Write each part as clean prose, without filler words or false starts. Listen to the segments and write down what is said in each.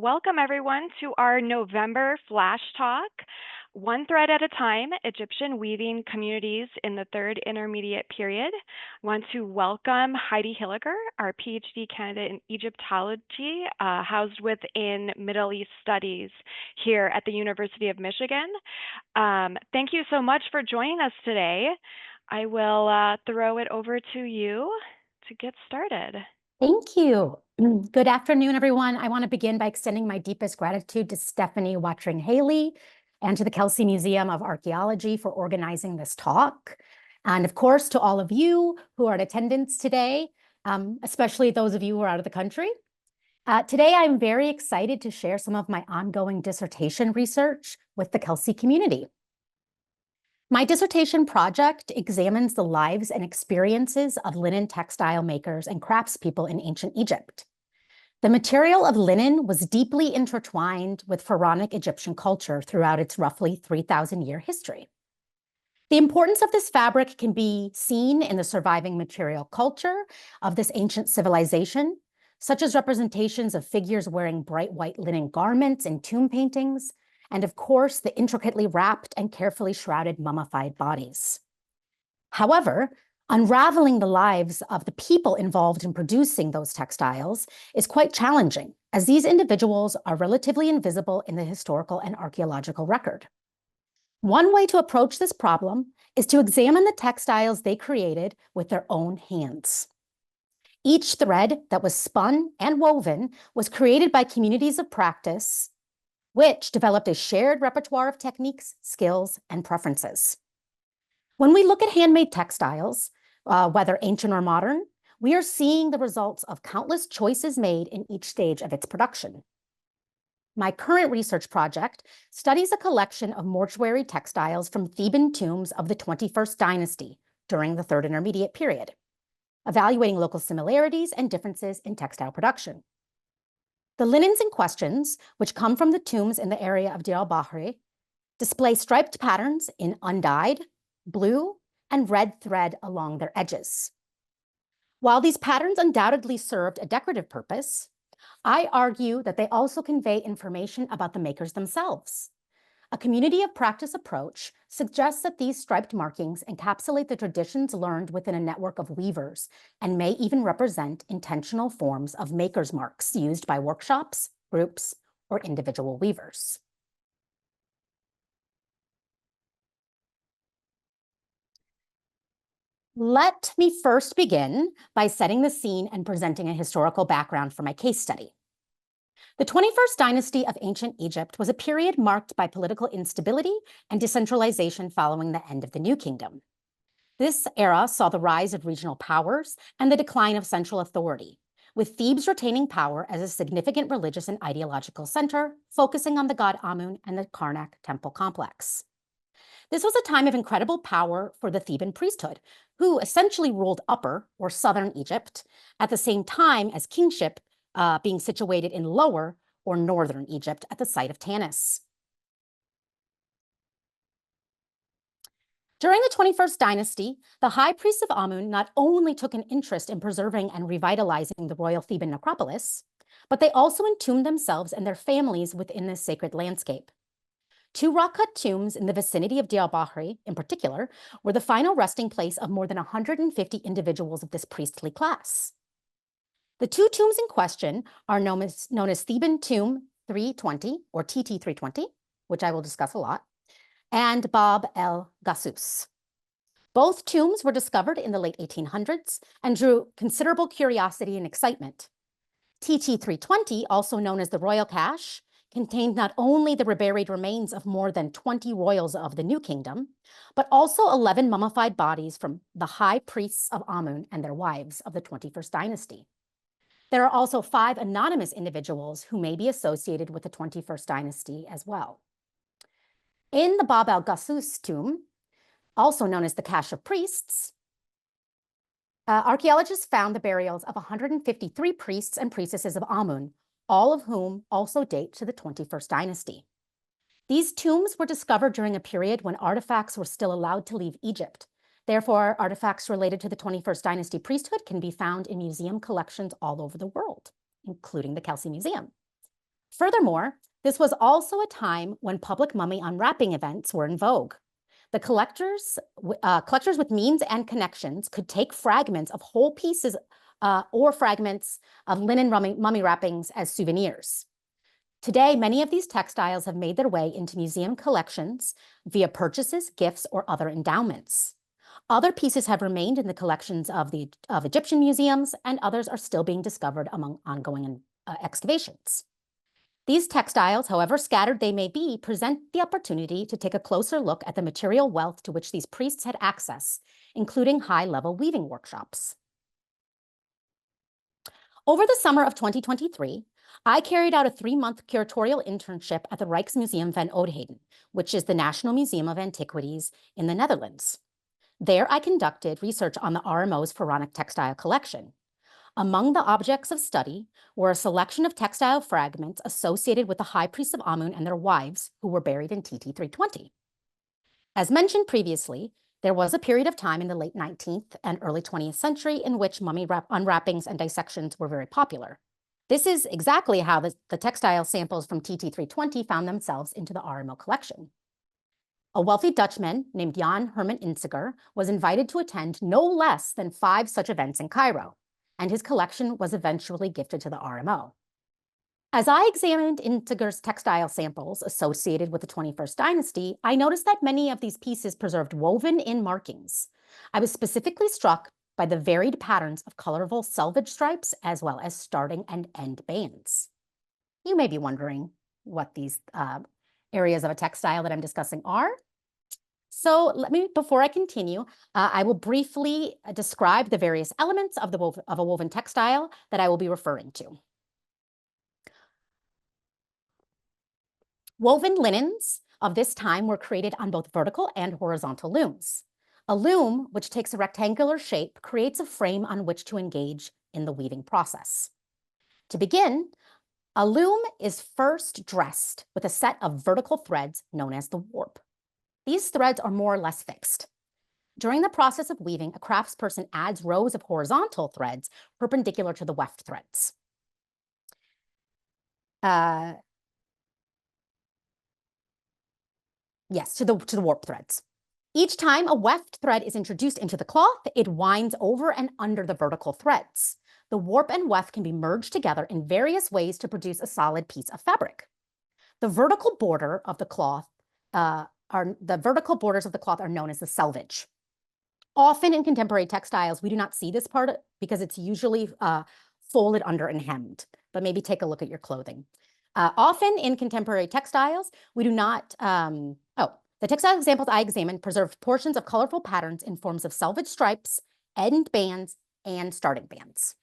Welcome everyone to our November Flash Talk, One Thread at a Time, Egyptian Weaving Communities in the Third Intermediate Period. I want to welcome Heidi Hilliker, our PhD candidate in Egyptology, housed within Middle East Studies here at the University of Michigan. Thank you so much for joining us today. I will throw it over to you to get started. Thank you. Good afternoon, everyone. I want to begin by extending my deepest gratitude to Stephanie Watring-Haley and to the Kelsey Museum of Archaeology for organizing this talk. And of course, to all of you who are in attendance today, especially those of you who are out of the country. Today, I'm very excited to share some of my ongoing dissertation research with the Kelsey community. My dissertation project examines the lives and experiences of linen textile makers and craftspeople in ancient Egypt. The material of linen was deeply intertwined with Pharaonic Egyptian culture throughout its roughly 3,000-year history. The importance of this fabric can be seen in the surviving material culture of this ancient civilization, such as representations of figures wearing bright white linen garments in tomb paintings, and of course, the intricately wrapped and carefully shrouded mummified bodies. However, unraveling the lives of the people involved in producing those textiles is quite challenging, as these individuals are relatively invisible in the historical and archaeological record. One way to approach this problem is to examine the textiles they created with their own hands. Each thread that was spun and woven was created by communities of practice, which developed a shared repertoire of techniques, skills, and preferences. When we look at handmade textiles, whether ancient or modern, we are seeing the results of countless choices made in each stage of its production. My current research project studies a collection of mortuary textiles from Theban tombs of the 21st dynasty during the Third Intermediate Period, evaluating local similarities and differences in textile production. The linens in questions, which come from the tombs in the area of Deir el-Bahari, display striped patterns in undyed, blue, and red thread along their edges. While these patterns undoubtedly served a decorative purpose, I argue that they also convey information about the makers themselves. A community of practice approach suggests that these striped markings encapsulate the traditions learned within a network of weavers and may even represent intentional forms of maker's marks used by workshops, groups, or individual weavers. Let me first begin by setting the scene and presenting a historical background for my case study. The 21st dynasty of ancient Egypt was a period marked by political instability and decentralization following the end of the New Kingdom. This era saw the rise of regional powers and the decline of central authority, with Thebes retaining power as a significant religious and ideological center, focusing on the god Amun and the Karnak temple complex. This was a time of incredible power for the Theban priesthood, who essentially ruled Upper or Southern Egypt, at the same time as kingship being situated in Lower or Northern Egypt at the site of Tanis. During the 21st dynasty, the high priests of Amun not only took an interest in preserving and revitalizing the royal Theban necropolis, but they also entombed themselves and their families within this sacred landscape. Two rock-cut tombs in the vicinity of Deir el-Bahari, in particular, were the final resting place of more than 150 individuals of this priestly class. The two tombs in question are known as Theban Tomb 320, or TT 320, which I will discuss a lot, and Bab el-Gusus. Both tombs were discovered in the late 1800s and drew considerable curiosity and excitement. TT 320, also known as the Royal Cache, contained not only the reburied remains of more than 20 royals of the New Kingdom, but also 11 mummified bodies from the high priests of Amun and their wives of the 21st dynasty. There are also 5 anonymous individuals who may be associated with the 21st dynasty as well. In the Bab el-Gusus tomb, also known as the Cache of Priests, archaeologists found the burials of 153 priests and priestesses of Amun, all of whom also date to the 21st dynasty. These tombs were discovered during a period when artifacts were still allowed to leave Egypt. Therefore, artifacts related to the 21st dynasty priesthood can be found in museum collections all over the world, including the Kelsey Museum. Furthermore, this was also a time when public mummy unwrapping events were in vogue. The collectors with means and connections could take fragments of whole pieces or fragments of linen mummy wrappings as souvenirs. Today, many of these textiles have made their way into museum collections via purchases, gifts, or other endowments. Other pieces have remained in the collections of Egyptian museums, and others are still being discovered among ongoing excavations. These textiles, however scattered they may be, present the opportunity to take a closer look at the material wealth to which these priests had access, including high-level weaving workshops. Over the summer of 2023, I carried out a 3-month curatorial internship at the Rijksmuseum van Oudheden, which is the National Museum of Antiquities in the Netherlands. There, I conducted research on the RMO's Pharaonic textile collection. Among the objects of study were a selection of textile fragments associated with the high priests of Amun and their wives who were buried in TT 320. As mentioned previously, there was a period of time in the late 19th and early 20th century in which mummy unwrappings and dissections were very popular. This is exactly how the textile samples from TT 320 found themselves into the RMO collection. A wealthy Dutchman named Jan Herman Insiger was invited to attend no less than 5 such events in Cairo, and his collection was eventually gifted to the RMO. As I examined Insiger's textile samples associated with the 21st dynasty, I noticed that many of these pieces preserved woven-in markings. I was specifically struck by the varied patterns of colorful selvage stripes as well as starting and end bands. You may be wondering what these areas of a textile that I'm discussing are. So before I continue, I will briefly describe the various elements of a woven textile that I will be referring to. Woven linens of this time were created on both vertical and horizontal looms. A loom, which takes a rectangular shape, creates a frame on which to engage in the weaving process. To begin, a loom is first dressed with a set of vertical threads known as the warp. These threads are more or less fixed. During the process of weaving, a craftsperson adds rows of horizontal threads perpendicular to the weft threads. Yes, to the warp threads. Each time a weft thread is introduced into the cloth, it winds over and under the vertical threads. The warp and weft can be merged together in various ways to produce a solid piece of fabric. The vertical border of the cloth borders of the cloth are known as the selvage. Often in contemporary textiles, we do not see this part because it's usually folded under and hemmed, but maybe take a look at your clothing. Often in contemporary textiles, we do not, the textile examples I examined preserved portions of colorful patterns in forms of selvage stripes, end bands, and starting bands.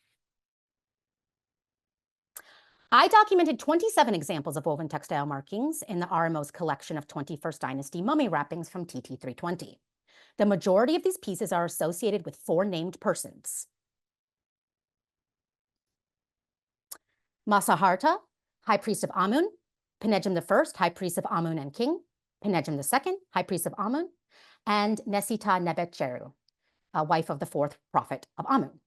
I documented 27 examples of woven textile markings in the RMO's collection of 21st dynasty mummy wrappings from TT 320. The majority of these pieces are associated with 4 named persons: Masaharta, High Priest of Amun; Penegem I, High Priest of Amun and King; Penegem II, High Priest of Amun; and Nesita Nebetcheru, wife of the 4th prophet of Amun.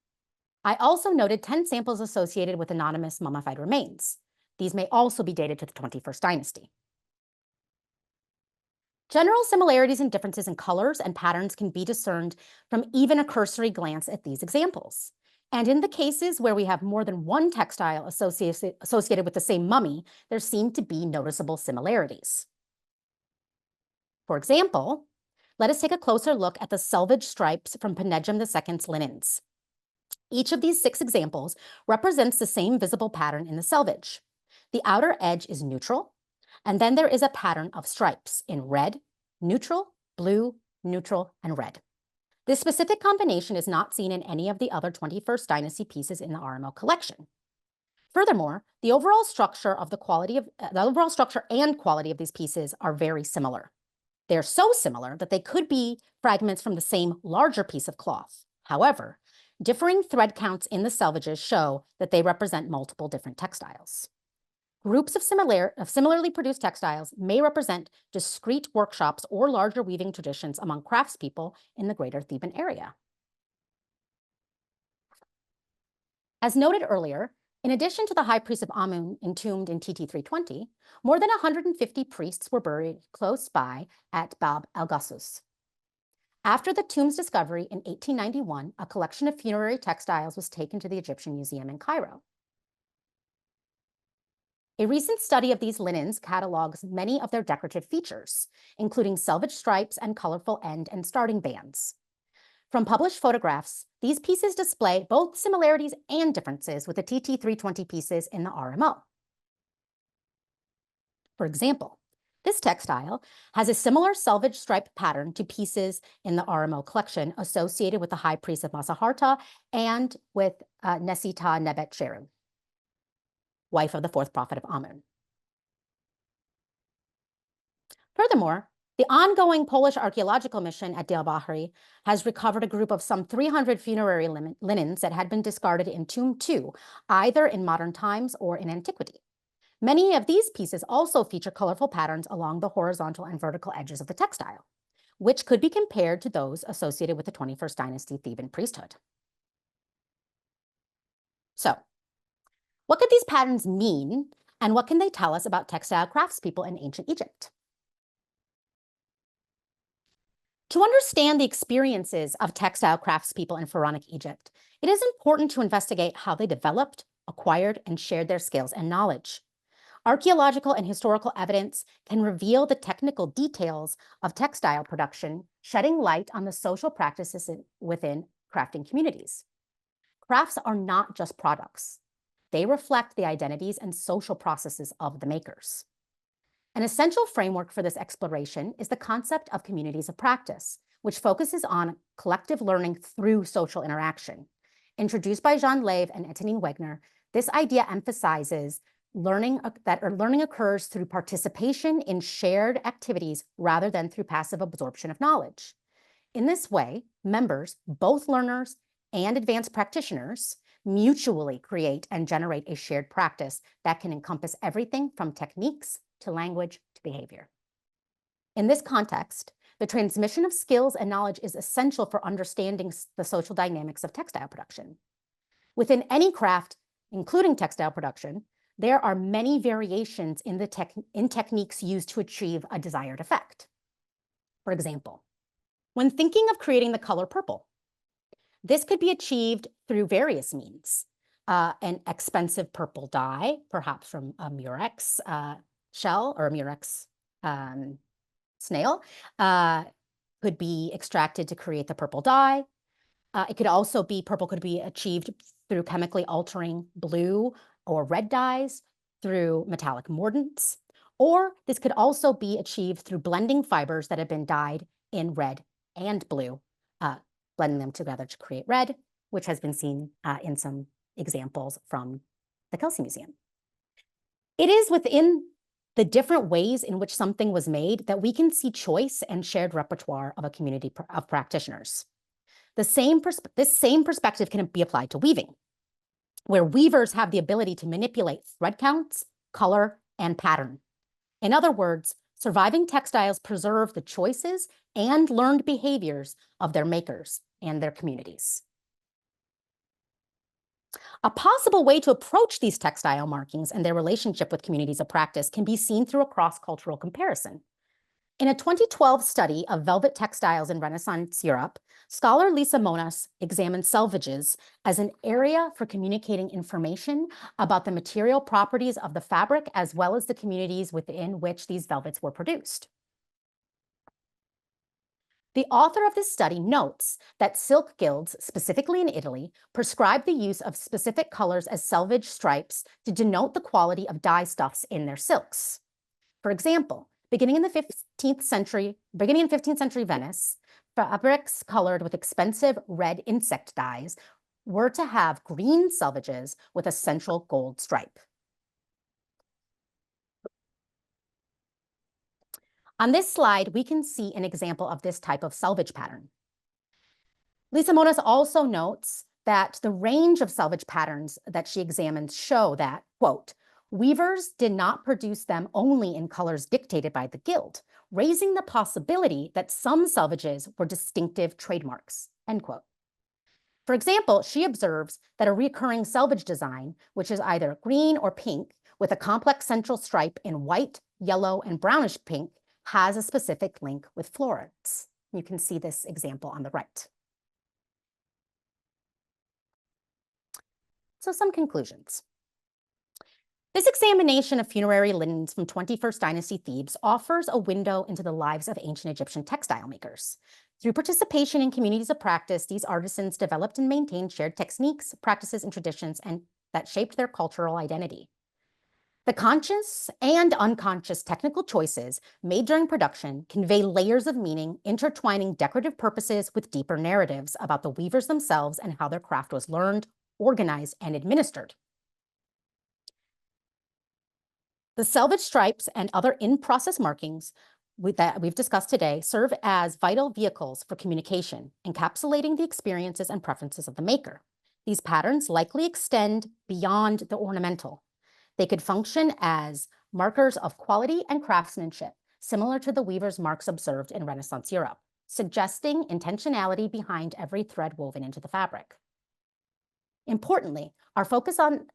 I also noted 10 samples associated with anonymous mummified remains. These may also be dated to the 21st dynasty. General similarities and differences in colors and patterns can be discerned from even a cursory glance at these examples. And in the cases where we have more than one textile associated with the same mummy, there seem to be noticeable similarities. For example, let us take a closer look at the selvage stripes from Penegem II's linens. Each of these 6 examples represents the same visible pattern in the selvage. The outer edge is neutral, and then there is a pattern of stripes in red, neutral, blue, neutral, and red. This specific combination is not seen in any of the other 21st dynasty pieces in the RMO collection. Furthermore, the overall structure and quality of these pieces are very similar. They're so similar that they could be fragments from the same larger piece of cloth. However, differing thread counts in the selvages show that they represent multiple different textiles. Groups of similarly produced textiles may represent discrete workshops or larger weaving traditions among craftspeople in the greater Theban area. As noted earlier, In addition to the high priest of Amun entombed in TT 320, more than 150 priests were buried close by at Bab el-Gusus. After the tomb's discovery in 1891, a collection of funerary textiles was taken to the Egyptian Museum in Cairo. A recent study of these linens catalogs many of their decorative features, including selvage stripes and colorful end and starting bands. From published photographs, these pieces display both similarities and differences with the TT 320 pieces in the RMO. For example, this textile has a similar selvage stripe pattern to pieces in the RMO collection associated with the high priest of Masaharta and with Nesita Nebet Sheru, wife of the fourth prophet of Amun. Furthermore, the ongoing Polish archaeological mission at el-Bahari has recovered a group of some 300 funerary linens that had been discarded in Tomb 2, either in modern times or in antiquity. Many of these pieces also feature colorful patterns along the horizontal and vertical edges of the textile, which could be compared to those associated with the 21st dynasty Theban priesthood. So, what could these patterns mean, and what can they tell us about textile craftspeople in ancient Egypt? To understand the experiences of textile craftspeople in Pharaonic Egypt, it is important to investigate how they developed, acquired, and shared their skills and knowledge. Archaeological and historical evidence can reveal the technical details of textile production, shedding light on the social practices within crafting communities. Crafts are not just products. They reflect the identities and social processes of the makers. An essential framework for this exploration is the concept of communities of practice, which focuses on collective learning through social interaction. Introduced by Jean Lave and Etienne Wegner, this idea emphasizes learning occurs through participation in shared activities rather than through passive absorption of knowledge. In this way, members, both learners and advanced practitioners, mutually create and generate a shared practice that can encompass everything from techniques to language to behavior. In this context, the transmission of skills and knowledge is essential for understanding the social dynamics of textile production. Within any craft, including textile production, there are many variations in techniques used to achieve a desired effect. For example, when thinking of creating the color purple, this could be achieved through various means. An expensive purple dye, perhaps from a murex shell or a murex snail, could be extracted to create the purple dye. It could also be, purple could be achieved through chemically altering blue or red dyes, through metallic mordants, or this could also be achieved through blending fibers that have been dyed in red and blue, blending them together to create red, which has been seen in some examples from the Kelsey Museum. It is within the different ways in which something was made that we can see choice and shared repertoire of a community of practitioners. This same perspective can be applied to weaving, where weavers have the ability to manipulate thread counts, color, and pattern. In other words, surviving textiles preserve the choices and learned behaviors of their makers and their communities. A possible way to approach these textile markings and their relationship with communities of practice can be seen through a cross-cultural comparison. In a 2012 study of velvet textiles in Renaissance Europe, scholar Lisa Monas examined selvages as an area for communicating information about the material properties of the fabric as well as the communities within which these velvets were produced. The author of this study notes that silk guilds, specifically in Italy, prescribe the use of specific colors as selvage stripes to denote the quality of dye stuffs in their silks. For example, beginning in 15th century Venice, fabrics colored with expensive red insect dyes were to have green selvages with a central gold stripe. On this slide, we can see an example of this type of selvage pattern. Lisa Monas also notes that the range of selvage patterns that she examined show that, quote, weavers did not produce them only in colors dictated by the guild, raising the possibility that some selvages were distinctive trademarks, end quote. For example, she observes that a recurring selvage design, which is either green or pink, with a complex central stripe in white, yellow, and brownish pink, has a specific link with florets. You can see this example on the right. So some conclusions. This examination of funerary linens from 21st dynasty Thebes offers a window into the lives of ancient Egyptian textile makers. Through participation in communities of practice, these artisans developed and maintained shared techniques, practices, and traditions that shaped their cultural identity. The conscious and unconscious technical choices made during production convey layers of meaning, intertwining decorative purposes with deeper narratives about the weavers themselves and how their craft was learned, organized, and administered. The selvage stripes and other in-process markings that we've discussed today serve as vital vehicles for communication, encapsulating the experiences and preferences of the maker. These patterns likely extend beyond the ornamental. They could function as markers of quality and craftsmanship, similar to the weaver's marks observed in Renaissance Europe, suggesting intentionality behind every thread woven into the fabric. Importantly, a focus on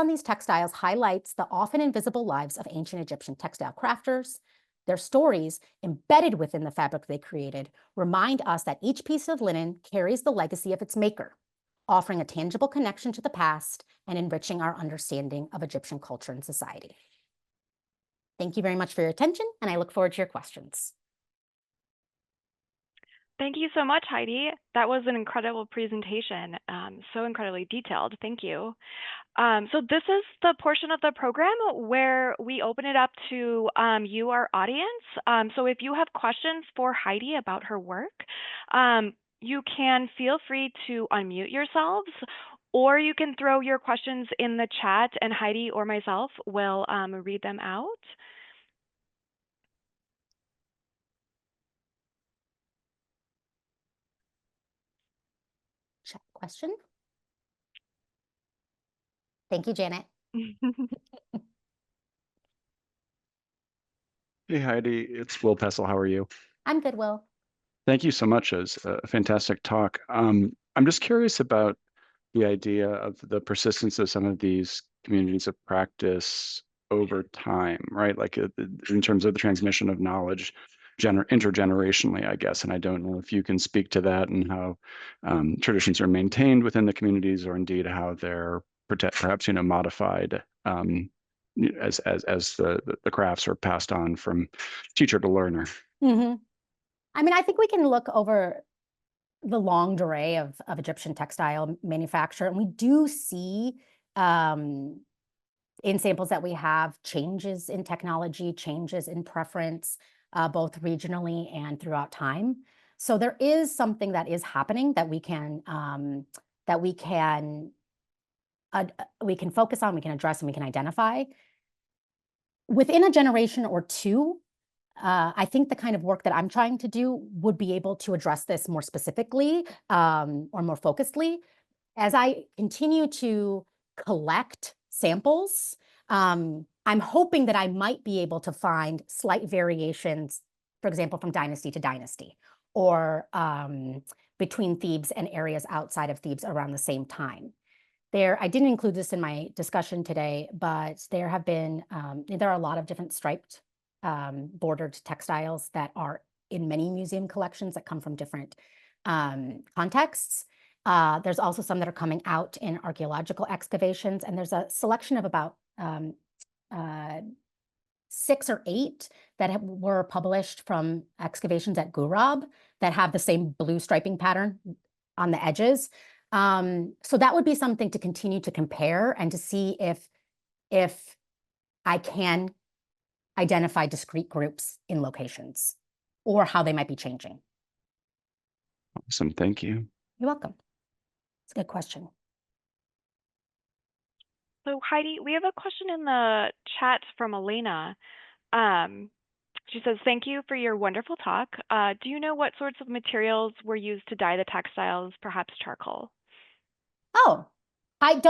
these textiles highlights the often invisible lives of ancient Egyptian textile crafters. Their stories, embedded within the fabric they created, remind us that each piece of linen carries the legacy of its maker, offering a tangible connection to the past and enriching our understanding of Egyptian culture and society. Thank you very much for your attention, and I look forward to your questions. Thank you so much, Heidi. That was an incredible presentation, so incredibly detailed. Thank you. So this is the portion of the program where we open it up to you, our audience. So if you have questions for Heidi about her work, you can feel free to unmute yourselves, or you can throw your questions in the chat and Heidi or myself will read them out. Chat question. Thank you, Janet. Hey, Heidi, it's Will Pessel. How are you? I'm good, Will. Thank you so much. It was a fantastic talk. I'm just curious about the idea of the persistence of some of these communities of practice over time, right? Like in terms of the transmission of knowledge intergenerationally, I guess. And I don't know if you can speak to that and how traditions are maintained within the communities, or indeed how they're perhaps modified as the crafts are passed on from teacher to learner. Mm-hmm. I mean, I think we can look over the long array of Egyptian textile manufacture, and we do see in samples that we have changes in technology, changes in preference, both regionally and throughout time. So there is something that is happening that we can focus on, we can address, and we can identify. Within a generation or two, I think the kind of work that I'm trying to do would be able to address this more specifically or more focusedly. As I continue to collect samples, I'm hoping that I might be able to find slight variations, for example, from dynasty to dynasty, or between Thebes and areas outside of Thebes around the same time. I didn't include this in my discussion today, but there are a lot of different striped bordered textiles that are in many museum collections that come from different contexts. There's also some that are coming out in archaeological excavations, and there's a selection of about 6 or 8 that were published from excavations at Gurab that have the same blue striping pattern on the edges. So that would be something to continue to compare and to see if I can identify discrete groups in locations or how they might be changing. Awesome, thank you. You're welcome. It's a good question. So Heidi, we have a question in the chat from Elena. She says, thank you for your wonderful talk. Do you know what sorts of materials were used to dye the textiles, perhaps charcoal? Oh, I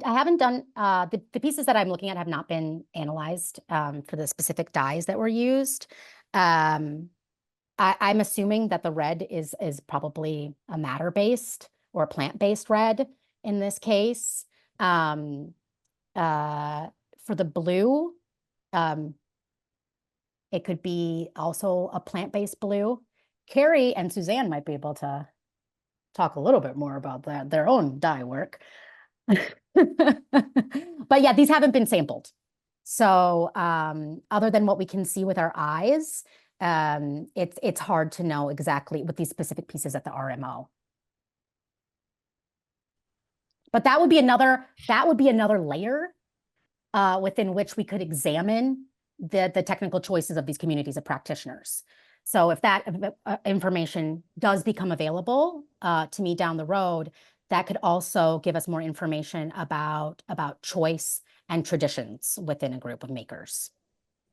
haven't done, the pieces that I'm looking at have not been analyzed for the specific dyes that were used. I'm assuming that the red is probably a matter-based or a plant-based red in this case. For the blue, it could be also a plant-based blue. Carrie and Suzanne might be able to talk a little bit more about that, their own dye work. But yeah, these haven't been sampled. So other than what we can see with our eyes, it's hard to know exactly with these specific pieces at the RMO. But that would be another layer within which we could examine the technical choices of these communities of practitioners. So if that information does become available to me down the road, that could also give us more information about choice and traditions within a group of makers.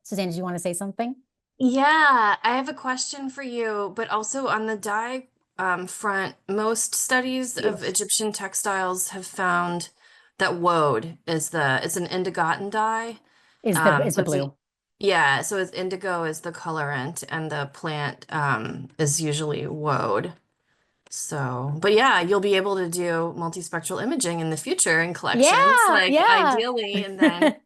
Suzanne, do you want to say something? Yeah, I have a question for you, but also on the dye front, most studies of Egyptian textiles have found that woad is it's an indigoton dye. Is the blue. Yeah, so it's indigo is the colorant and the plant is usually woad. So, but yeah, you'll be able to do multispectral imaging in the future in collections, ideally, and then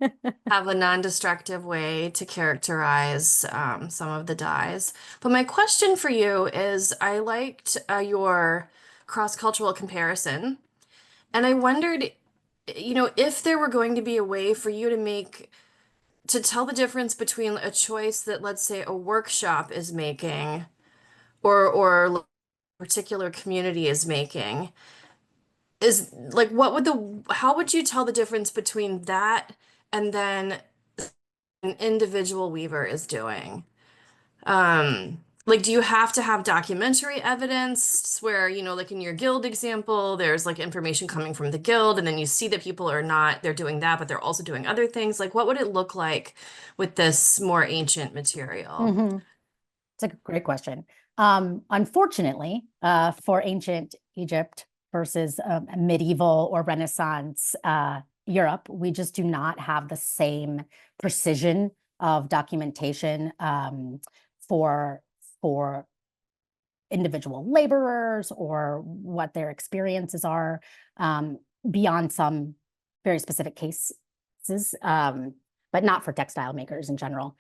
have a non-destructive way to characterize some of the dyes. But my question for you is, I liked your cross-cultural comparison, and I wondered, if there were going to be a way for you to tell the difference between a choice that, let's say, a workshop is making, or particular community is making, is like how would you tell the difference between that and then an individual weaver is doing? Like, do you have to have documentary evidence where, like in your guild example, there's like information coming from the guild, and then you see that people they're doing that, but they're also doing other things. Like, what would it look like with this more ancient material? It's a great question. Unfortunately, for ancient Egypt versus medieval or Renaissance Europe, we just do not have the same precision of documentation for individual laborers or what their experiences are beyond some very specific cases, but not for textile makers in general.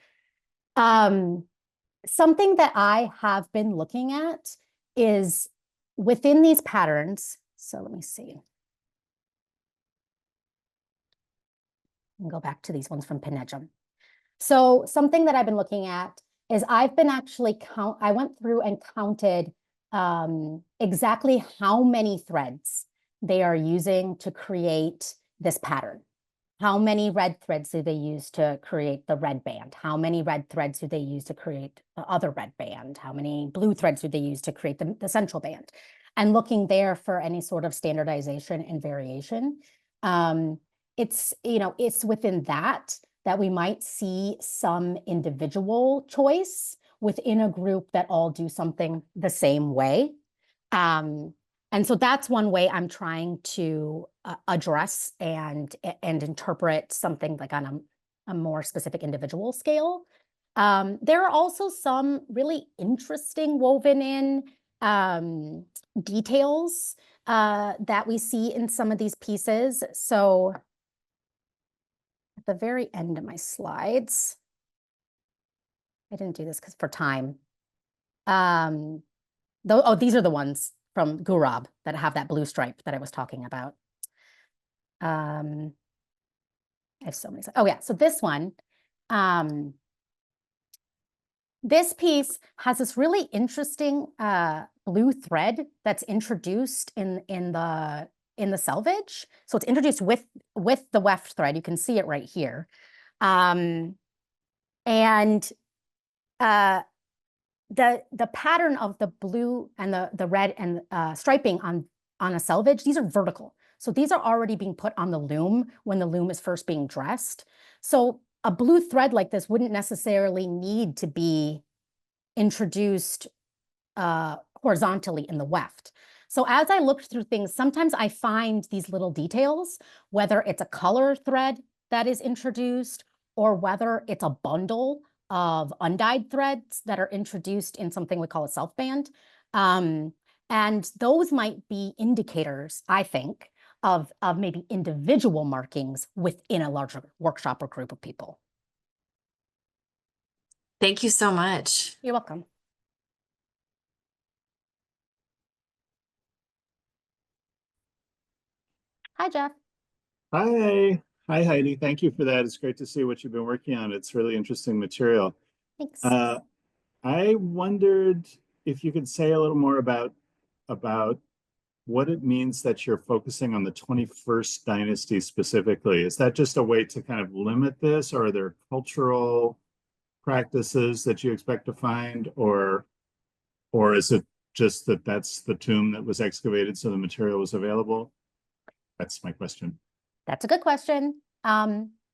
Something that I have been looking at is within these patterns. So let me see. I'll go back to these ones from Penedjum. So something that I've been looking at is I've been actually I went through and counted exactly how many threads they are using to create this pattern. How many red threads do they use to create the red band? How many red threads do they use to create the other red band? How many blue threads do they use to create the central band? And looking there for any sort of standardization and variation. It's within that we might see some individual choice within a group that all do something the same way. And so that's one way I'm trying to address and interpret something like on a more specific individual scale. There are also some really interesting woven in details that we see in some of these pieces. So at the very end of my slides, I didn't do this because for time. These are the ones from Gurab that have that blue stripe that I was talking about. I have so many. Oh yeah, so this one, this piece has this really interesting blue thread that's introduced in the selvage. So it's introduced with the weft thread. You can see it right here, and the pattern of the blue and the red and striping on a selvage, these are vertical. So these are already being put on the loom when the loom is first being dressed. So a blue thread like this wouldn't necessarily need to be introduced horizontally in the weft. So as I looked through things, sometimes I find these little details, whether it's a color thread that is introduced or whether it's a bundle of undyed threads that are introduced in something we call a self-band. And those might be indicators, I think, of maybe individual markings within a larger workshop or group of people. Thank you so much. You're welcome. Hi, Jeff. Hi. Hi, Heidi. Thank you for that. It's great to see what you've been working on. It's really interesting material. Thanks. I wondered if you could say a little more about what it means that you're focusing on the 21st dynasty specifically. Is that just a way to kind of limit this, or are there cultural practices that you expect to find, or is it just that that's the tomb that was excavated so the material was available? That's my question. That's a good question.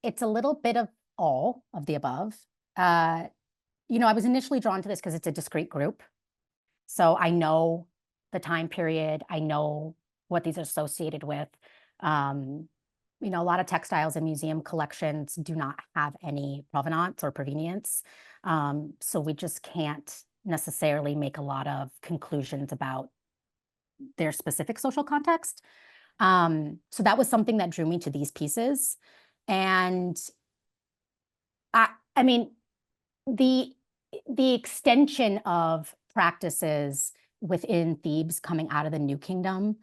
It's a little bit of all of the above. You know, I was initially drawn to this because it's a discrete group. So I know the time period, I know what these are associated with. You know, a lot of textiles in museum collections do not have any provenance or provenience. So we just can't necessarily make a lot of conclusions about their specific social context. So that was something that drew me to these pieces. And I mean, the extension of practices within Thebes coming out of the New Kingdom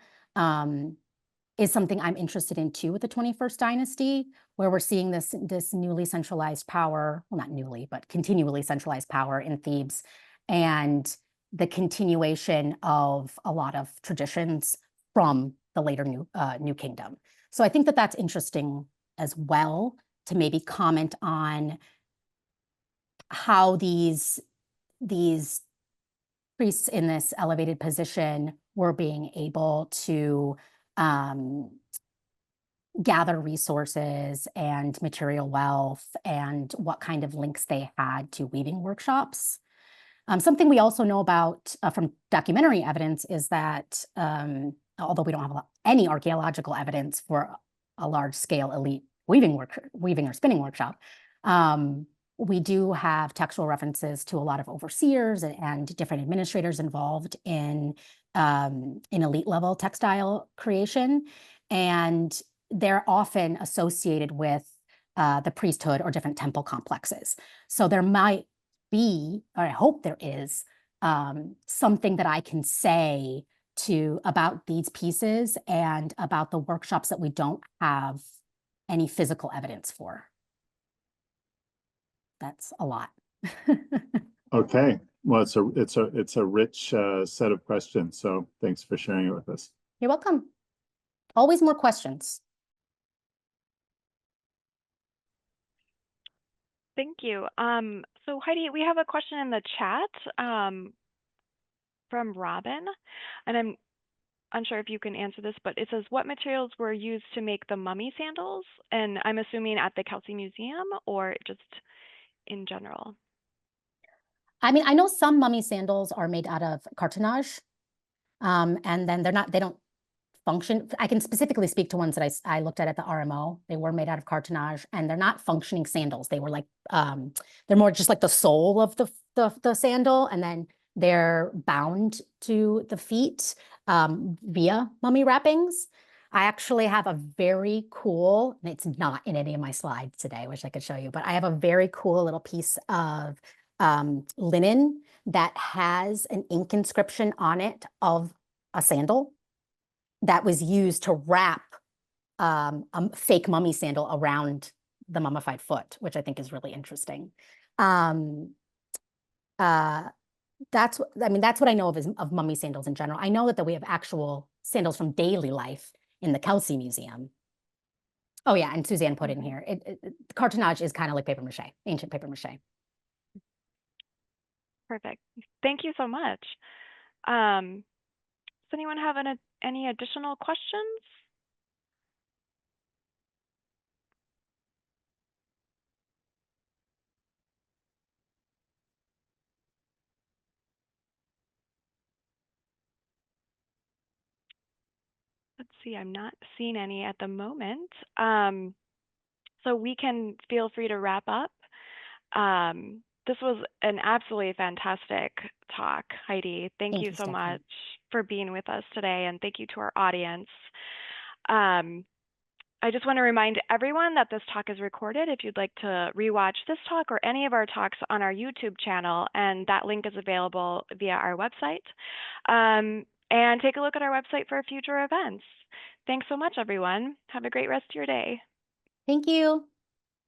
is something I'm interested in too with the 21st dynasty, where we're seeing this newly centralized power, well, not newly, but continually centralized power in Thebes, and the continuation of a lot of traditions from the later New Kingdom. So I think that that's interesting as well, to maybe comment on how these priests in this elevated position were being able to gather resources and material wealth, and what kind of links they had to weaving workshops. Something we also know about from documentary evidence is that, although we don't have any archaeological evidence for a large-scale elite weaving or spinning workshop, we do have textual references to a lot of overseers and different administrators involved in elite level textile creation. And they're often associated with the priesthood or different temple complexes. So there might be, or I hope there is, something that I can say about these pieces and about the workshops that we don't have any physical evidence for. That's a lot. Okay. Well, it's a rich set of questions. So thanks for sharing it with us. You're welcome. Always more questions. Thank you. So Heidi, we have a question in the chat from Robin, and I'm unsure if you can answer this, but it says, what materials were used to make the mummy sandals? And I'm assuming at the Kelsey Museum or just in general? I mean, I know some mummy sandals are made out of cartonnage, and then they don't function. I can specifically speak to ones that I looked at the RMO. They were made out of cartonnage, and they're not functioning sandals. They were like, they're more just like the sole of the sandal, and then they're bound to the feet via mummy wrappings. I actually have a very cool, and it's not in any of my slides today, which I could show you, but I have a very cool little piece of linen that has an ink inscription on it of a sandal that was used to wrap a fake mummy sandal around the mummified foot, which I think is really interesting. That's what I know of mummy sandals in general. I know that we have actual sandals from daily life in the Kelsey Museum. Oh yeah, and Suzanne put in here, cartonnage is kind of like paper mache, ancient paper mache. Perfect. Thank you so much. Does anyone have any additional questions? Let's see, I'm not seeing any at the moment. So we can feel free to wrap up. This was an absolutely fantastic talk, Heidi. Thank you so Stephanie. much for being with us today, and thank you to our audience. I just want to remind everyone that this talk is recorded. If you'd like to rewatch this talk or any of our talks on our YouTube channel, and that link is available via our website. And take a look at our website for future events. Thanks so much, everyone. Have a great rest of your day. Thank you.